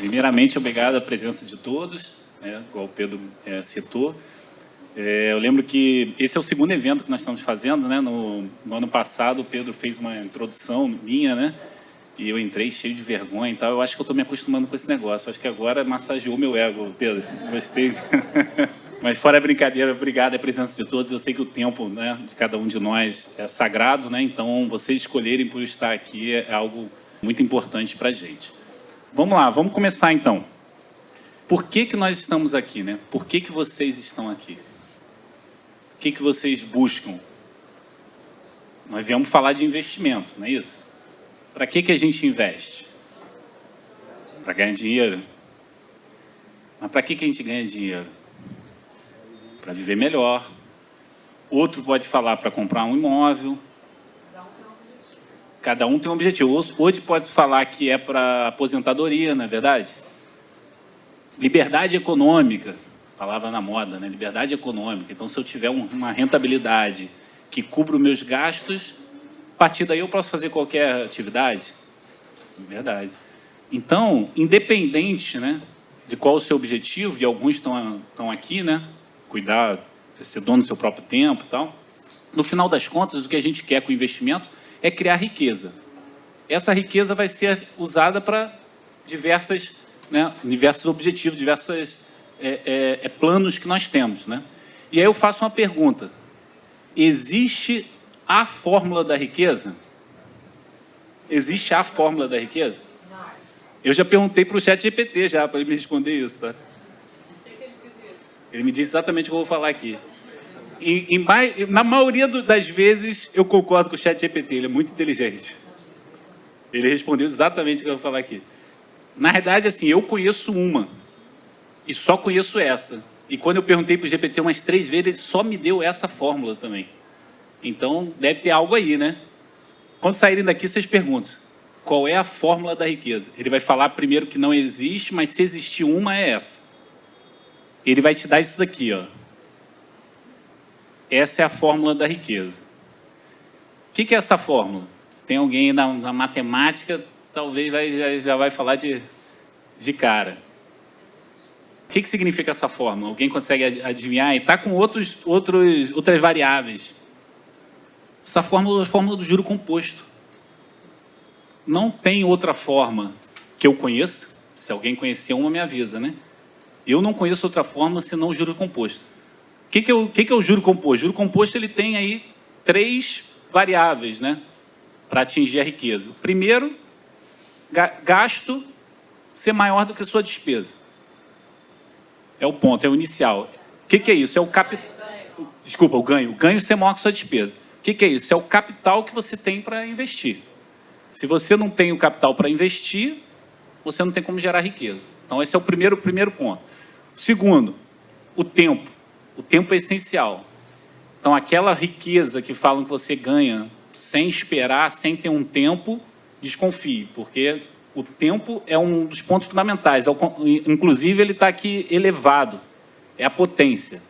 Primeiramente, obrigado à presença de todos, né, igual o Pedro citou. Eu lembro que esse é o segundo evento que nós estamos fazendo, né? No ano passado, o Pedro fez uma introdução minha, né? E eu entrei cheio de vergonha e tal. Eu acho que eu estou me acostumando com esse negócio. Acho que agora massageou meu ego, Pedro. Gostei. Mas fora a brincadeira, obrigado à presença de todos. Eu sei que o tempo, né, de cada um de nós é sagrado, né? Então, vocês escolherem por estar aqui é algo muito importante para a gente. Vamos lá, vamos começar então. Por que nós estamos aqui, né? Por que vocês estão aqui? O que vocês buscam? Nós viemos falar de investimentos, não é isso? Para que a gente investe? Para ganhar dinheiro? Mas para que a gente ganha dinheiro? Para viver melhor. Outro pode falar para comprar um imóvel. Cada um tem um objetivo. Hoje pode falar que é para aposentadoria, não é verdade? Liberdade econômica, palavra na moda, né? Liberdade econômica. Então, se eu tiver uma rentabilidade que cubra os meus gastos, a partir daí eu posso fazer qualquer atividade. Verdade. Então, independente, né, de qual o seu objetivo, e alguns estão aqui, né? Cuidar, ser dono do seu próprio tempo e tal. No final das contas, o que a gente quer com o investimento é criar riqueza. Essa riqueza vai ser usada para diversos objetivos, diversos planos que nós temos, né? E aí eu faço uma pergunta. Existe a fórmula da riqueza? Existe a fórmula da riqueza? Eu já perguntei para o ChatGPT já, para ele me responder isso, tá? Ele me disse exatamente o que eu vou falar aqui. Na maioria das vezes, eu concordo com o ChatGPT, ele é muito inteligente. Ele respondeu exatamente o que eu vou falar aqui. Na verdade, assim, eu conheço uma, e só conheço essa. E quando eu perguntei para o GPT umas 3 vezes, ele só me deu essa fórmula também. Então, deve ter algo aí, né? Quando saírem daqui, vocês perguntam, qual é a fórmula da riqueza? Ele vai falar primeiro que não existe, mas se existir uma, é essa. Ele vai te dar isso aqui, ó. Essa é a fórmula da riqueza. O que é essa fórmula? Se tem alguém na matemática, talvez já vai falar de cara. O que significa essa fórmula? Alguém consegue adivinhar? E está com outras variáveis. Essa fórmula é a fórmula do juro composto. Não tem outra forma que eu conheça. Se alguém conhecer uma, me avisa, né? Eu não conheço outra fórmula senão o juro composto. O que é o juro composto? O juro composto ele tem aí 3 variáveis, né, para atingir a riqueza. Primeiro, gasto ser maior do que sua despesa. É o ponto, é o inicial. O que é isso? É o capital. Desculpa, o ganho. O ganho ser maior que sua despesa. O que é isso? É o capital que você tem para investir. Se você não tem o capital para investir, você não tem como gerar riqueza. Então, esse é o primeiro ponto. Segundo, o tempo. O tempo é essencial. Então, aquela riqueza que falam que você ganha sem esperar, sem ter um tempo, desconfie, porque o tempo é um dos pontos fundamentais. Inclusive, ele está aqui elevado. É a potência.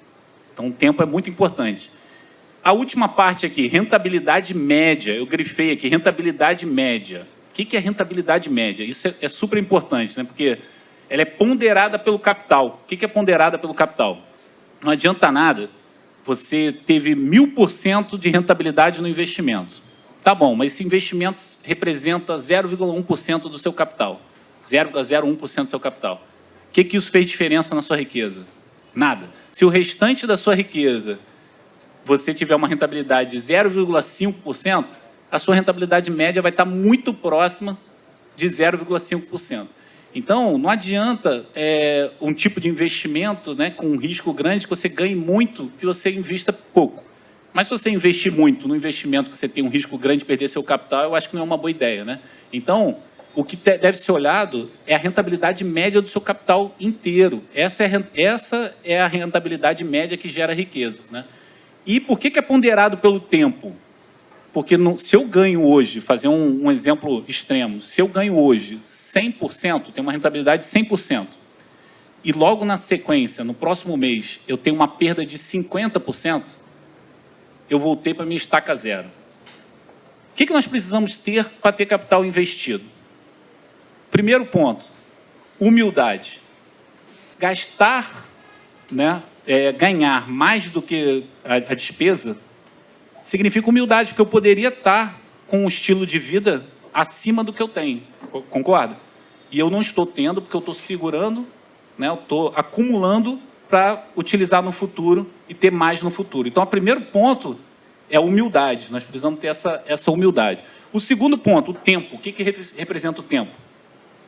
Então, o tempo é muito importante. A última parte aqui, rentabilidade média. Eu grifei aqui, rentabilidade média. O que é rentabilidade média? Isso é super importante, né? Porque ela é ponderada pelo capital. O que é ponderada pelo capital? Não adianta nada você teve 1000% de rentabilidade no investimento. Tá bom, mas esse investimento representa 0,1% do seu capital. 0,01% do seu capital. O que isso fez diferença na sua riqueza? Nada. Se o restante da sua riqueza você tiver uma rentabilidade de 0,5%, a sua rentabilidade média vai estar muito próxima de 0,5%. Então, não adianta um tipo de investimento, né, com um risco grande que você ganhe muito e você invista pouco. Mas se você investir muito no investimento que você tem um risco grande de perder seu capital, eu acho que não é uma boa ideia, né? Então, o que deve ser olhado é a rentabilidade média do seu capital inteiro. Essa é a rentabilidade média que gera riqueza, né? E por que é ponderado pelo tempo? Porque se eu ganho hoje, fazer um exemplo extremo, se eu ganho hoje 100%, tenho uma rentabilidade de 100%, e logo na sequência, no próximo mês, eu tenho uma perda de 50%, eu voltei para minha estaca zero. O que nós precisamos ter para ter capital investido? Primeiro ponto, humildade. Gastar, né, ganhar mais do que a despesa significa humildade, porque eu poderia estar com um estilo de vida acima do que eu tenho, concorda? E eu não estou tendo porque eu estou segurando, né, eu estou acumulando para utilizar no futuro e ter mais no futuro. Então, o primeiro ponto é a humildade, nós precisamos ter essa humildade. O segundo ponto, o tempo. O que representa o tempo?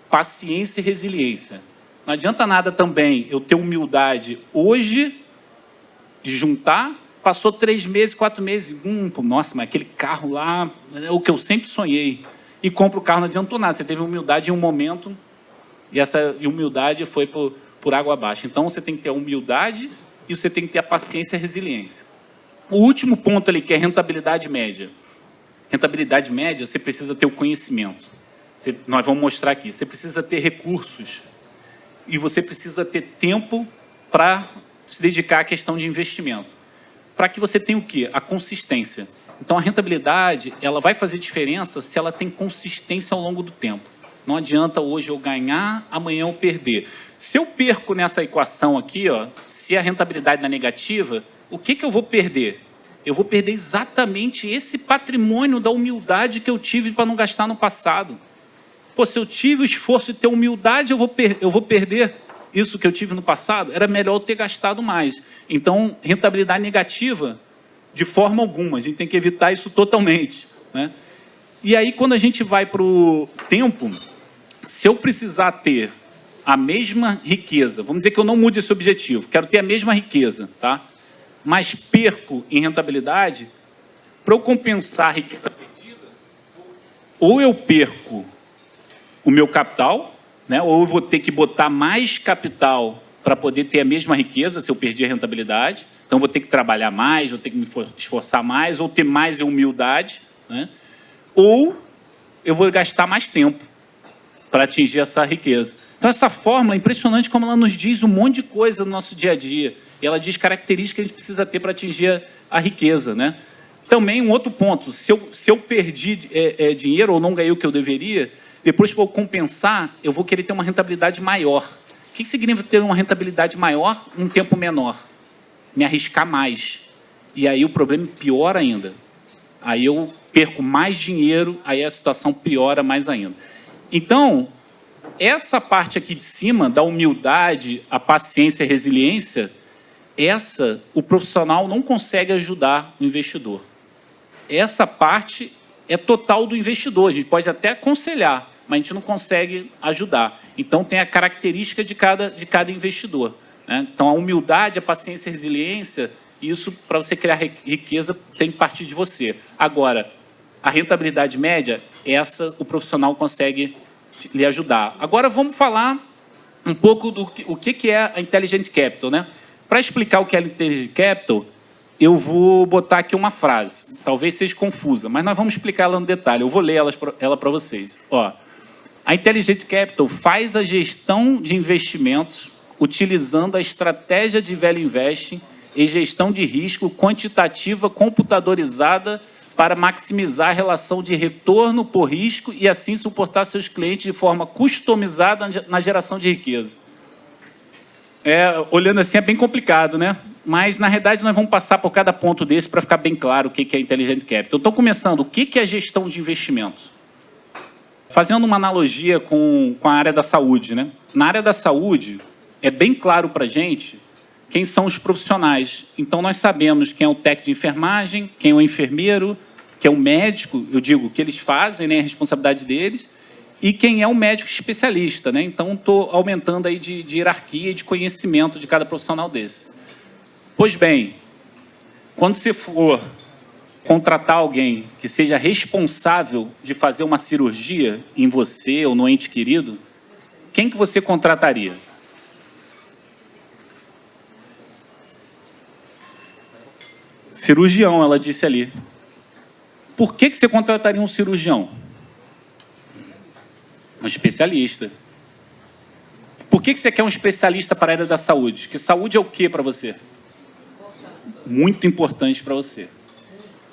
Paciência e resiliência. Não adianta nada também eu ter humildade hoje, de juntar, passou 3 meses, 4 meses, nossa, mas aquele carro lá é o que eu sempre sonhei. E compra o carro, não adiantou nada. Você teve humildade em um momento e essa humildade foi por água abaixo. Então, você tem que ter a humildade e você tem que ter a paciência e a resiliência. O último ponto ali, que é rentabilidade média. Rentabilidade média, você precisa ter o conhecimento. Nós vamos mostrar aqui. Você precisa ter recursos e você precisa ter tempo para se dedicar à questão de investimento. Para que você tenha o quê? A consistência. Então, a rentabilidade, ela vai fazer diferença se ela tem consistência ao longo do tempo. Não adianta hoje eu ganhar, amanhã eu perder. Se eu perco nessa equação aqui, ó, se a rentabilidade é negativa, o que eu vou perder? Eu vou perder exatamente esse patrimônio da humildade que eu tive para não gastar no passado. Pô, se eu tive o esforço de ter humildade, eu vou perder isso que eu tive no passado? Era melhor eu ter gastado mais. Então, rentabilidade negativa, de forma alguma, a gente tem que evitar isso totalmente, né? E aí, quando a gente vai para o tempo, se eu precisar ter a mesma riqueza, vamos dizer que eu não mude esse objetivo, quero ter a mesma riqueza, tá? Mas perco em rentabilidade, para eu compensar a riqueza perdida, ou eu perco o meu capital, né? Ou eu vou ter que botar mais capital para poder ter a mesma riqueza, se eu perder a rentabilidade. Então, vou ter que trabalhar mais, vou ter que me esforçar mais, ou ter mais humildade, né? Ou eu vou gastar mais tempo para atingir essa riqueza. Então, essa fórmula é impressionante como ela nos diz um monte de coisa no nosso dia a dia. E ela diz características que a gente precisa ter para atingir a riqueza, né? Também, um outro ponto, se eu perdi dinheiro ou não ganhei o que eu deveria, depois que eu compensar, eu vou querer ter uma rentabilidade maior. O que significa ter uma rentabilidade maior num tempo menor? Me arriscar mais. E aí o problema é pior ainda. Aí eu perco mais dinheiro, aí a situação piora mais ainda. Então, essa parte aqui de cima, da humildade, a paciência e a resiliência, o profissional não consegue ajudar o investidor. Essa parte é total do investidor. A gente pode até aconselhar, mas a gente não consegue ajudar. Então, tem a característica de cada investidor, né? Então, a humildade, a paciência e a resiliência, isso, para você criar riqueza, tem que partir de você. Agora, a rentabilidade média, o profissional consegue lhe ajudar. Agora, vamos falar um pouco do que é a Intelligent Capital, né? Para explicar o que é a Intelligent Capital, eu vou botar aqui uma frase. Talvez seja confusa, mas nós vamos explicar ela no detalhe. Eu vou ler ela para vocês. Ó, a Intelligent Capital faz a gestão de investimentos utilizando a estratégia de value investing e gestão de risco quantitativa computadorizada para maximizar a relação de retorno por risco e assim suportar seus clientes de forma customizada na geração de riqueza. Olhando assim é bem complicado, né? Mas, na realidade, nós vamos passar por cada ponto desse para ficar bem claro o que é Intelligent Capital. Então, começando, o que é gestão de investimentos? Fazendo uma analogia com a área da saúde, né? Na área da saúde, é bem claro para a gente quem são os profissionais. Então, nós sabemos quem é o técnico de enfermagem, quem é o enfermeiro, quem é o médico, eu digo, o que eles fazem, né? A responsabilidade deles, e quem é o médico especialista, né? Então, estou aumentando aí de hierarquia e de conhecimento de cada profissional desse. Pois bem, quando você for contratar alguém que seja responsável de fazer uma cirurgia em você ou no ente querido, quem que você contrataria? Cirurgião, ela disse ali. Por que você contrataria um cirurgião? Um especialista. Por que você quer um especialista para a área da saúde? Que saúde é o que para você? Muito importante para você.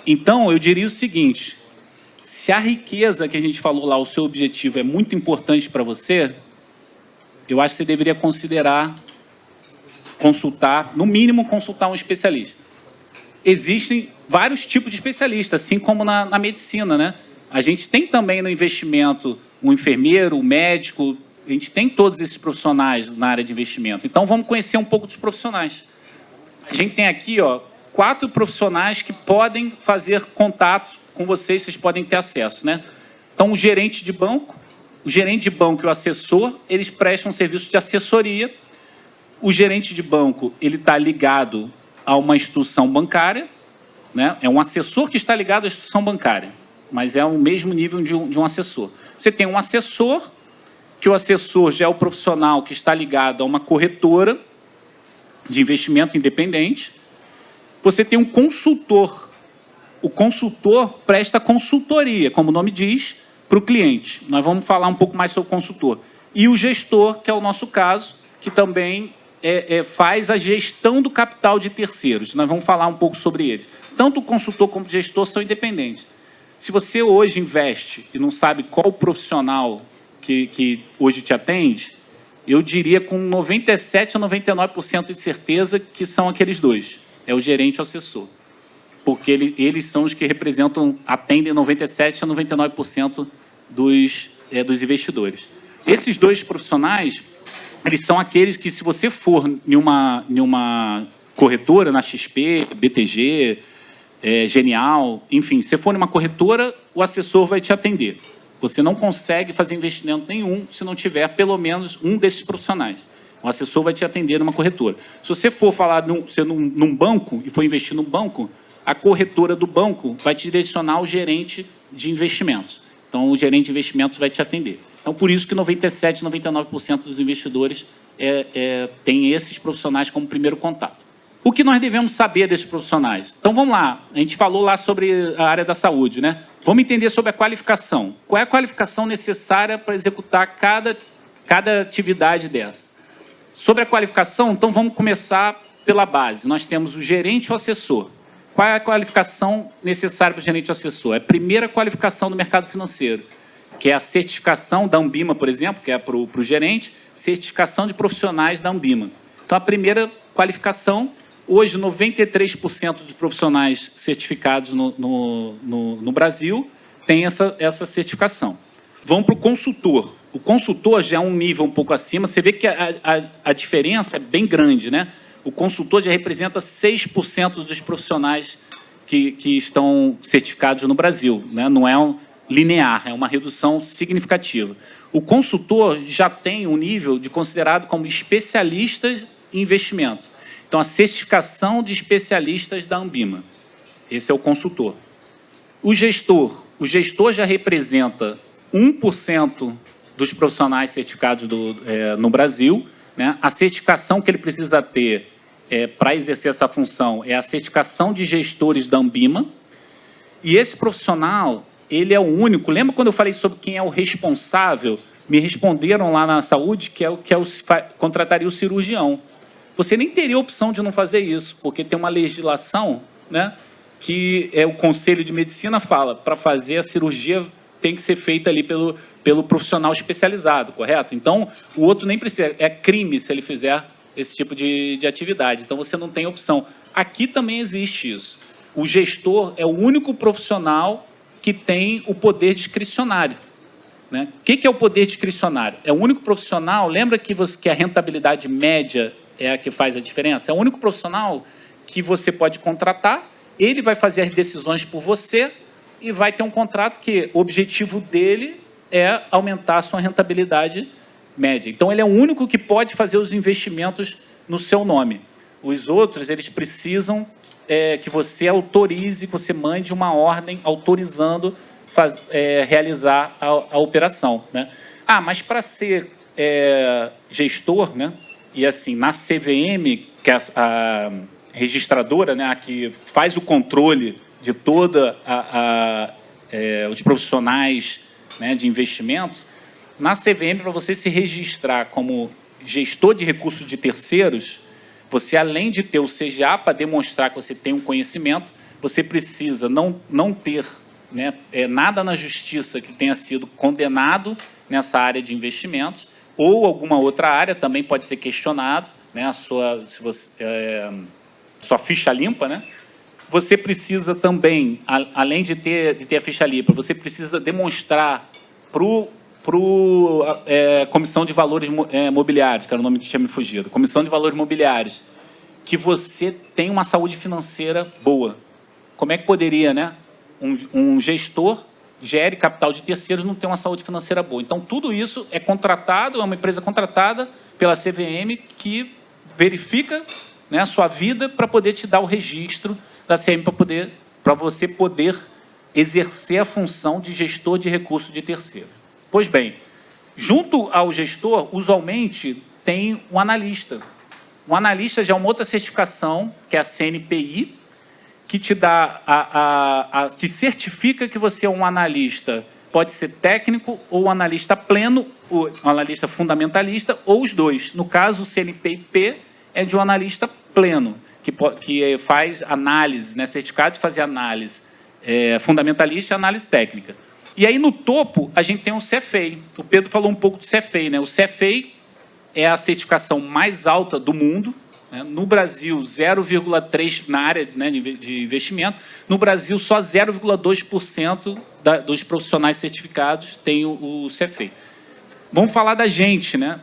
Então, eu diria o seguinte, se a riqueza que a gente falou lá, o seu objetivo é muito importante para você, eu acho que você deveria considerar consultar, no mínimo, consultar um especialista. Existem vários tipos de especialistas, assim como na medicina, né? A gente tem também no investimento um enfermeiro, um médico, a gente tem todos esses profissionais na área de investimento. Então, vamos conhecer um pouco dos profissionais. A gente tem aqui, ó, 4 profissionais que podem fazer contato com vocês podem ter acesso, né? Então, o gerente de banco e o assessor, eles prestam serviço de assessoria. O gerente de banco, ele está ligado a uma instituição bancária, né? É um assessor que está ligado à instituição bancária, mas é o mesmo nível de um assessor. Você tem um assessor, que o assessor já é o profissional que está ligado a uma corretora de investimento independente. Você tem um consultor. O consultor presta consultoria, como o nome diz, para o cliente. Nós vamos falar um pouco mais sobre o consultor. E o gestor, que é o nosso caso, que também faz a gestão do capital de terceiros. Nós vamos falar um pouco sobre eles. Tanto o consultor como o gestor são independentes. Se você hoje investe e não sabe qual profissional que hoje te atende, eu diria com 97% a 99% de certeza que são aqueles dois. É o gerente e o assessor. Porque eles são os que atendem 97% a 99% dos investidores. Esses dois profissionais, eles são aqueles que, se você for em uma corretora, na XP, BTG, Genial, enfim, se for numa corretora, o assessor vai te atender. Você não consegue fazer investimento nenhum se não tiver pelo menos um desses profissionais. O assessor vai te atender numa corretora. Se você for falar num banco e for investir num banco, a corretora do banco vai te direcionar ao gerente de investimentos. Então, o gerente de investimentos vai te atender. Então, por isso que 97%, 99% dos investidores têm esses profissionais como primeiro contato. O que nós devemos saber desses profissionais? Então, vamos lá. A gente falou lá sobre a área da saúde, né? Vamos entender sobre a qualificação. Qual é a qualificação necessária para executar cada atividade dessa? Sobre a qualificação, então, vamos começar pela base. Nós temos o gerente e o assessor. Qual é a qualificação necessária para o gerente e o assessor? É a primeira qualificação do mercado financeiro, que é a certificação da Anbima, por exemplo, que é para o gerente, certificação de profissionais da Anbima. Então, a primeira qualificação, hoje, 93% dos profissionais certificados no Brasil têm essa certificação. Vamos para o consultor. O consultor já é um nível um pouco acima. Você vê que a diferença é bem grande, né? O consultor já representa 6% dos profissionais que estão certificados no Brasil, né? Não é linear, é uma redução significativa. O consultor já tem um nível considerado como especialista em investimento. Então, a certificação de especialistas da Anbima. Esse é o consultor. O gestor já representa 1% dos profissionais certificados no Brasil, né? A certificação que ele precisa ter para exercer essa função é a certificação de gestores da Anbima. E esse profissional, ele é o único. Lembra quando eu falei sobre quem é o responsável? Me responderam lá na saúde que contrataria o cirurgião. Você nem teria opção de não fazer isso, porque tem uma legislação, né, que o Conselho de Medicina fala, para fazer a cirurgia tem que ser feita ali pelo profissional especializado, correto? Então, o outro nem precisa, é crime se ele fizer esse tipo de atividade, então você não tem opção. Aqui também existe isso. O gestor é o único profissional que tem o poder discricionário. Né? O que é o poder discricionário? É o único profissional, lembra que a rentabilidade média é a que faz a diferença? É o único profissional que você pode contratar, ele vai fazer as decisões por você e vai ter um contrato que o objetivo dele é aumentar a sua rentabilidade média. Então, ele é o único que pode fazer os investimentos no seu nome. Os outros, eles precisam que você autorize, que você mande uma ordem autorizando realizar a operação. Né? Mas para ser gestor, né? E assim, na CVM, que é a registradora, né, a que faz o controle de toda os profissionais, né, de investimentos, na CVM, para você se registrar como gestor de recursos de terceiros, você, além de ter o CGA para demonstrar que você tem um conhecimento, você precisa não ter, né, nada na justiça que tenha sido condenado nessa área de investimentos, ou alguma outra área, também pode ser questionado, né, sua ficha limpa, né? Você precisa também, além de ter a ficha limpa, você precisa demonstrar para a Comissão de Valores Mobiliários, que era o nome que tinha me fugido, Comissão de Valores Mobiliários, que você tem uma saúde financeira boa. Como é que poderia, né, um gestor gere capital de terceiros e não ter uma saúde financeira boa? Então, tudo isso é contratado, é uma empresa contratada pela CVM que verifica, né, a sua vida para poder te dar o registro da CVM para você poder exercer a função de gestor de recursos de terceiro. Pois bem, junto ao gestor, usualmente tem um analista. Um analista já é uma outra certificação, que é a CNPI, que te dá te certifica que você é um analista, pode ser técnico ou analista pleno, ou analista fundamentalista, ou os dois. No caso, o CNPI é de um analista pleno, que faz análise, né, certificado de fazer análise fundamentalista e análise técnica. E aí, no topo, a gente tem o CFA. O Pedro falou um pouco do CFA, né? O CFA é a certificação mais alta do mundo. No Brasil, 0,3% na área, né, de investimento. No Brasil, só 0,2% dos profissionais certificados têm o CFA. Vamos falar da gente, né?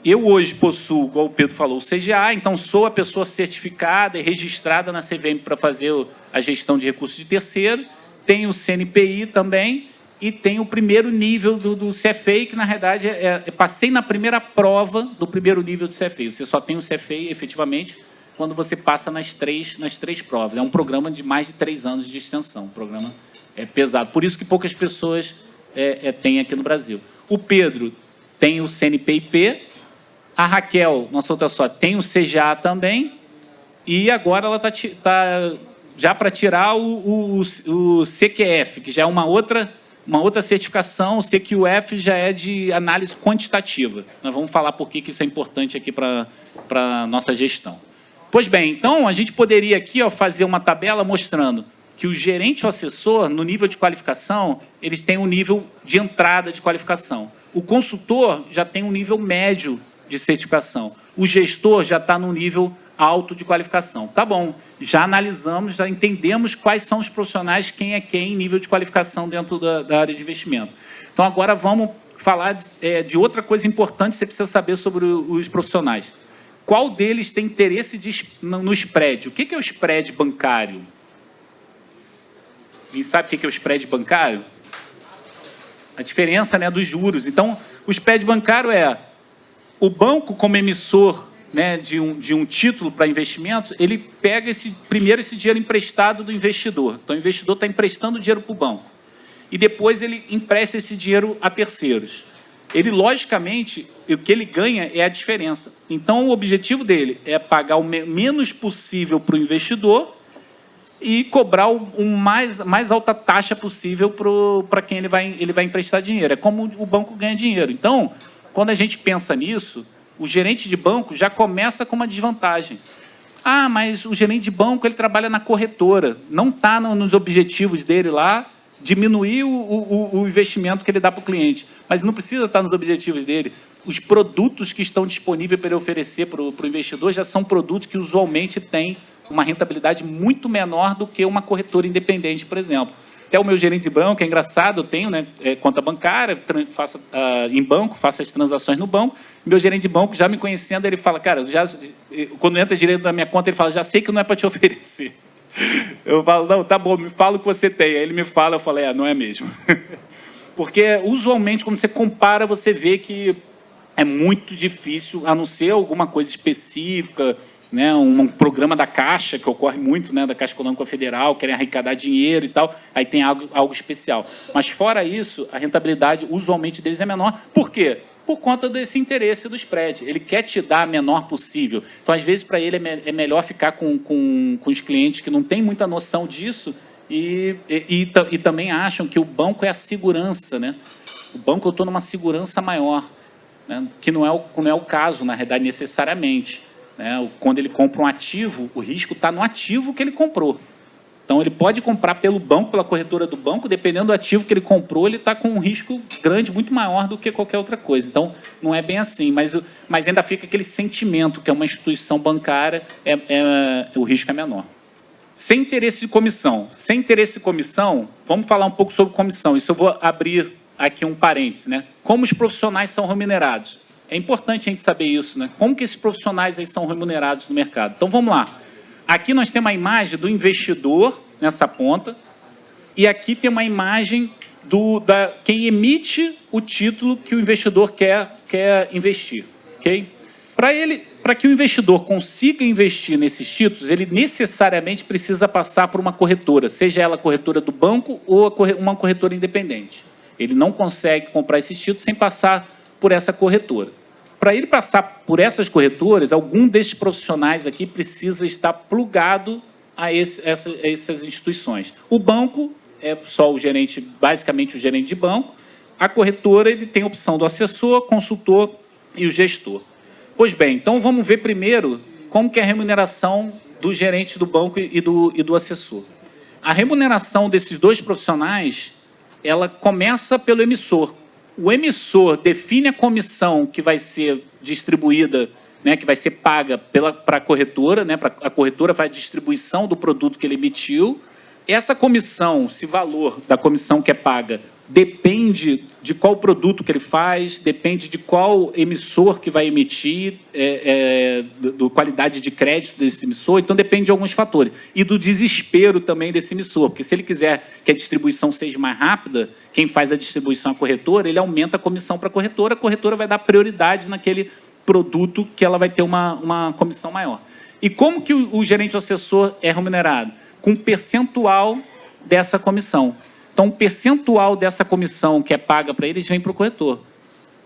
Eu hoje possuo, igual o Pedro falou, o CGA, então sou a pessoa certificada e registrada na CVM para fazer a gestão de recursos de terceiro. Tenho o CNPI também e tenho o primeiro nível do CFA, que, na verdade, passei na primeira prova do primeiro nível do CFA. Você só tem o CFA, efetivamente, quando você passa nas três provas. É um programa de mais de 3 anos de extensão. Um programa pesado. Por isso que poucas pessoas têm aqui no Brasil. O Pedro tem o CNPIP, a Raquel, nossa outra sócia, tem o CGA também, e agora ela está já para tirar o CQF, que já é uma outra certificação. O CQF já é de análise quantitativa. Nós vamos falar por que isso é importante aqui para a nossa gestão. Pois bem, então, a gente poderia aqui, ó, fazer uma tabela mostrando que o gerente ou assessor, no nível de qualificação, eles têm um nível de entrada de qualificação. O consultor já tem um nível médio de certificação. O gestor já está no nível alto de qualificação. Tá bom, já analisamos, já entendemos quais são os profissionais, quem é quem em nível de qualificação dentro da área de investimento. Então, agora vamos falar de outra coisa importante que você precisa saber sobre os profissionais. Qual deles tem interesse no spread? O que é o spread bancário? Quem sabe o que é o spread bancário? A diferença, né, dos juros. Então, o spread bancário é o banco, como emissor, né, de um título para investimentos, ele pega primeiro esse dinheiro emprestado do investidor. Então, o investidor está emprestando dinheiro para o banco. E depois ele empresta esse dinheiro a terceiros. Ele, logicamente, o que ele ganha é a diferença. Então, o objetivo dele é pagar o menos possível para o investidor e cobrar mais alta taxa possível para quem ele vai emprestar dinheiro. É como o banco ganha dinheiro. Então, quando a gente pensa nisso, o gerente de banco já começa com uma desvantagem. Ah, mas o gerente de banco ele trabalha na corretora. Não está nos objetivos dele lá diminuir o investimento que ele dá para o cliente. Mas não precisa estar nos objetivos dele. Os produtos que estão disponíveis para ele oferecer para o investidor já são produtos que usualmente têm uma rentabilidade muito menor do que uma corretora independente, por exemplo. Até o meu gerente de banco, é engraçado, eu tenho, né, conta bancária, faço em banco, faço as transações no banco. Meu gerente de banco, já me conhecendo, ele fala, cara, quando entra direito na minha conta, ele fala, já sei que não é para te oferecer. Eu falo, não, tá bom, me fala o que você tem. Aí ele me fala, eu falo, não é mesmo. Porque, usualmente, quando você compara, você vê que é muito difícil, a não ser alguma coisa específica, né, um programa da Caixa, que ocorre muito, né, da Caixa Econômica Federal, querem arrecadar dinheiro e tal, aí tem algo especial. Mas, fora isso, a rentabilidade, usualmente, deles é menor. Por quê? Por conta desse interesse do spread. Ele quer te dar a menor possível. Então, às vezes, para ele é melhor ficar com os clientes que não têm muita noção disso e também acham que o banco é a segurança, né? O banco, eu estou numa segurança maior, né, que não é o caso, na realidade, necessariamente. Né? Quando ele compra um ativo, o risco está no ativo que ele comprou. Então, ele pode comprar pelo banco, pela corretora do banco, dependendo do ativo que ele comprou, ele está com um risco grande, muito maior do que qualquer outra coisa. Então, não é bem assim, mas ainda fica aquele sentimento que é uma instituição bancária, o risco é menor. Sem interesse de comissão. Sem interesse de comissão, vamos falar um pouco sobre comissão. Isso eu vou abrir aqui um parêntese, né? Como os profissionais são remunerados. É importante a gente saber isso, né? Como que esses profissionais aí são remunerados no mercado. Então, vamos lá. Aqui nós temos a imagem do investidor, nessa ponta, e aqui tem uma imagem quem emite o título que o investidor quer investir. Okay? Para que o investidor consiga investir nesses títulos, ele necessariamente precisa passar por uma corretora, seja ela a corretora do banco ou uma corretora independente. Ele não consegue comprar esses títulos sem passar por essa corretora. Para ele passar por essas corretoras, algum desses profissionais aqui precisa estar plugado a essas instituições. O banco é só o gerente, basicamente o gerente de banco. A corretora, ele tem a opção do assessor, consultor e o gestor. Pois bem, então vamos ver primeiro como que é a remuneração do gerente do banco e do assessor. A remuneração desses dois profissionais, ela começa pelo emissor. O emissor define a comissão que vai ser distribuída, né, que vai ser paga para a corretora, né, a corretora faz a distribuição do produto que ele emitiu. Essa comissão, esse valor da comissão que é paga, depende de qual produto que ele faz, depende de qual emissor que vai emitir, da qualidade de crédito desse emissor, então depende de alguns fatores. E do desespero também desse emissor, porque se ele quiser que a distribuição seja mais rápida, quem faz a distribuição é a corretora, ele aumenta a comissão para a corretora vai dar prioridade naquele produto que ela vai ter uma comissão maior. E como que o gerente assessor é remunerado? Com um percentual dessa comissão. Então, um percentual dessa comissão que é paga para eles vem para o corretor.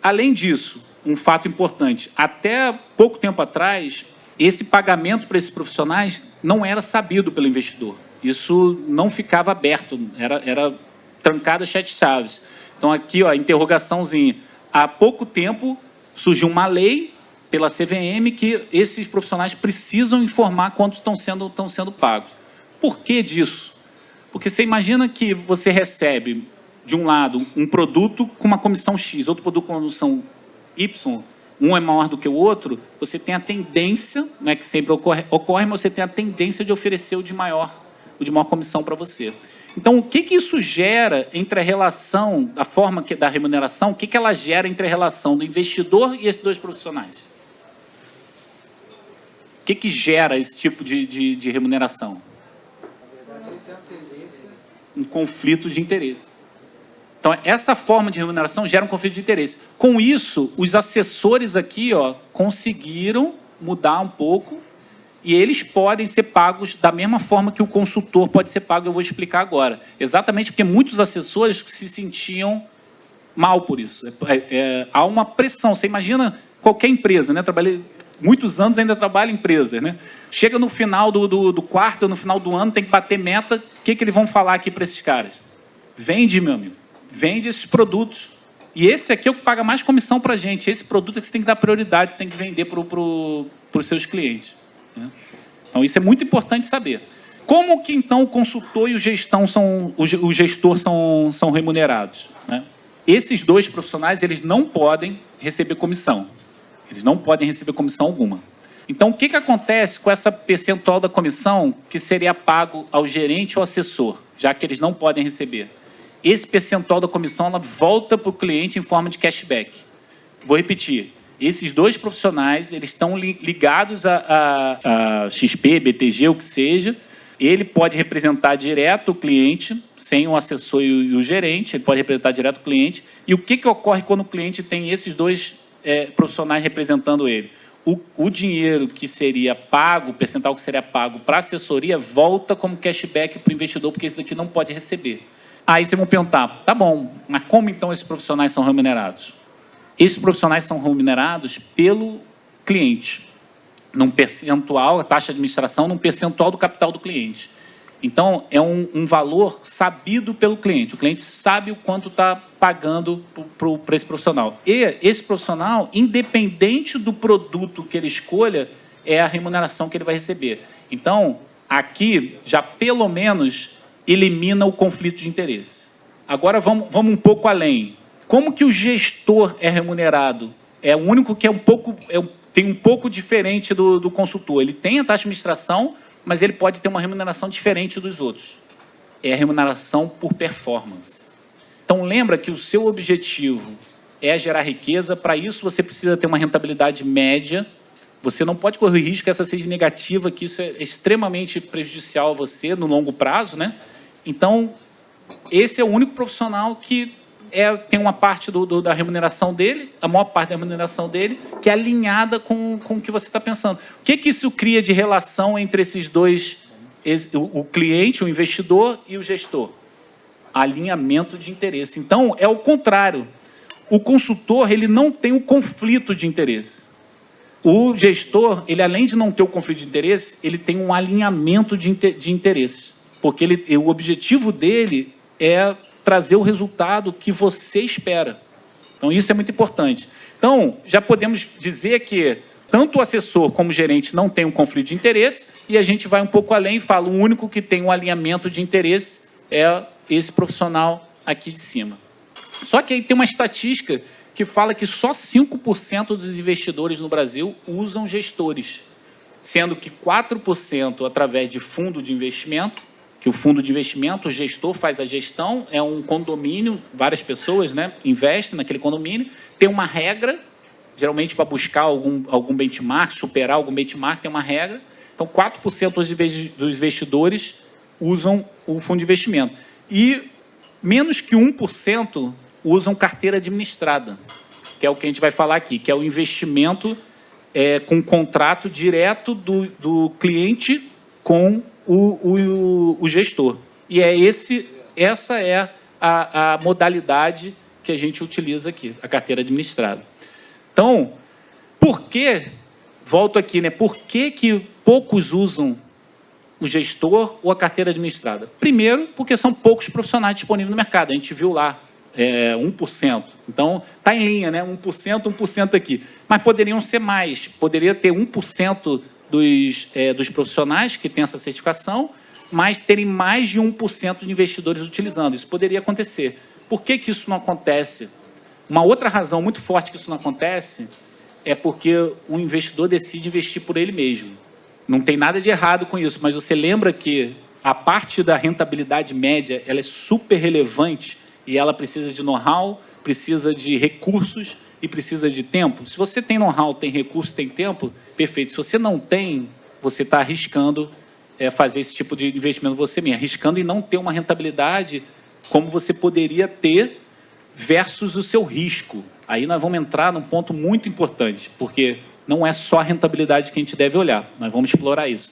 Além disso, um fato importante, até pouco tempo atrás, esse pagamento para esses profissionais não era sabido pelo investidor. Isso não ficava aberto, era trancado às 7 chaves. Então, aqui, ó, interrogaçãozinha. Há pouco tempo surgiu uma lei pela CVM que esses profissionais precisam informar quanto estão sendo pagos. Por que disso? Porque você imagina que você recebe, de um lado, um produto com uma comissão X, outro produto com uma comissão Y, um é maior do que o outro, você tem a tendência, não é que sempre ocorre, mas você tem a tendência de oferecer o de maior comissão para você. Então, o que isso gera entre a relação, a forma da remuneração, o que ela gera entre a relação do investidor e esses dois profissionais? O que gera esse tipo de remuneração? Um conflito de interesse. Então, essa forma de remuneração gera um conflito de interesse. Com isso, os assessores aqui, ó, conseguiram mudar um pouco e eles podem ser pagos da mesma forma que o consultor pode ser pago, eu vou explicar agora. Exatamente porque muitos assessores se sentiam mal por isso. Há uma pressão. Você imagina qualquer empresa, né? Trabalhei muitos anos, ainda trabalho em empresas, né? Chega no final do quarto, no final do ano, tem que bater meta. O que eles vão falar aqui para esses caras? Vende, meu amigo. Vende esses produtos. E esse aqui é o que paga mais comissão para a gente. Esse produto é que você tem que dar prioridade, você tem que vender para os seus clientes. Né? Então, isso é muito importante saber. Como que, então, o consultor e o gestor são remunerados? Né? Esses dois profissionais, eles não podem receber comissão. Eles não podem receber comissão alguma. Então, o que acontece com essa percentual da comissão que seria pago ao gerente ou assessor, já que eles não podem receber? Esse percentual da comissão ela volta para o cliente em forma de cashback. Vou repetir. Esses dois profissionais eles estão ligados a XP, BTG, o que seja. Ele pode representar direto o cliente, sem o assessor e o gerente. Ele pode representar direto o cliente. E o que ocorre quando o cliente tem esses dois profissionais representando ele? O dinheiro que seria pago, o percentual que seria pago para a assessoria, volta como cashback para o investidor, porque esse daqui não pode receber. Aí vocês vão perguntar, tá bom, mas como então esses profissionais são remunerados? Esses profissionais são remunerados pelo cliente, num percentual, a taxa de administração, num percentual do capital do cliente. Então, é um valor sabido pelo cliente. O cliente sabe o quanto está pagando para esse profissional. E esse profissional, independente do produto que ele escolha, é a remuneração que ele vai receber. Então, aqui já pelo menos elimina o conflito de interesse. Agora vamos um pouco além. Como que o gestor é remunerado? É o único que tem um pouco diferente do consultor. Ele tem a taxa de administração, mas ele pode ter uma remuneração diferente dos outros. É a remuneração por performance. Então lembra que o seu objetivo é gerar riqueza. Para isso você precisa ter uma rentabilidade média. Você não pode correr o risco que essa seja negativa, que isso é extremamente prejudicial a você no longo prazo, né? Então, esse é o único profissional que tem uma parte da remuneração dele, a maior parte da remuneração dele, que é alinhada com o que você está pensando. O que isso cria de relação entre esses dois, o cliente, o investidor e o gestor? Alinhamento de interesse. Então, é o contrário. O consultor, ele não tem o conflito de interesse. O gestor, ele além de não ter o conflito de interesse, ele tem um alinhamento de interesses. Porque o objetivo dele é trazer o resultado que você espera. Então, isso é muito importante. Então, já podemos dizer que tanto o assessor como o gerente não tem um conflito de interesse, e a gente vai um pouco além e fala, o único que tem um alinhamento de interesse é esse profissional aqui de cima. Só que aí tem uma estatística que fala que só 5% dos investidores no Brasil usam gestores, sendo que 4% através de fundo de investimento, que o fundo de investimento, o gestor faz a gestão, é um condomínio, várias pessoas, né, investem naquele condomínio, tem uma regra, geralmente para buscar algum benchmark, superar algum benchmark, tem uma regra. Então, 4% dos investidores usam o fundo de investimento. E menos que 1% usam carteira administrada, que é o que a gente vai falar aqui, que é o investimento com contrato direto do cliente com o gestor. E essa é a modalidade que a gente utiliza aqui, a carteira administrada. Então, volto aqui, né? Por que poucos usam o gestor ou a carteira administrada? Primeiro, porque são poucos profissionais disponíveis no mercado. A gente viu lá, 1%. Então, está em linha, né? 1% aqui. Mas poderiam ser mais. Poderia ter 1% dos profissionais que têm essa certificação, mas terem mais de 1% de investidores utilizando. Isso poderia acontecer. Por que isso não acontece? Uma outra razão muito forte que isso não acontece é porque o investidor decide investir por ele mesmo. Não tem nada de errado com isso, mas você lembra que a parte da rentabilidade média ela é super relevante e ela precisa de know-how, precisa de recursos e precisa de tempo. Se você tem know-how, tem recurso, tem tempo, perfeito. Se você não tem, você está arriscando fazer esse tipo de investimento você mesmo, arriscando em não ter uma rentabilidade como você poderia ter versus o seu risco. Aí nós vamos entrar num ponto muito importante, porque não é só a rentabilidade que a gente deve olhar, nós vamos explorar isso.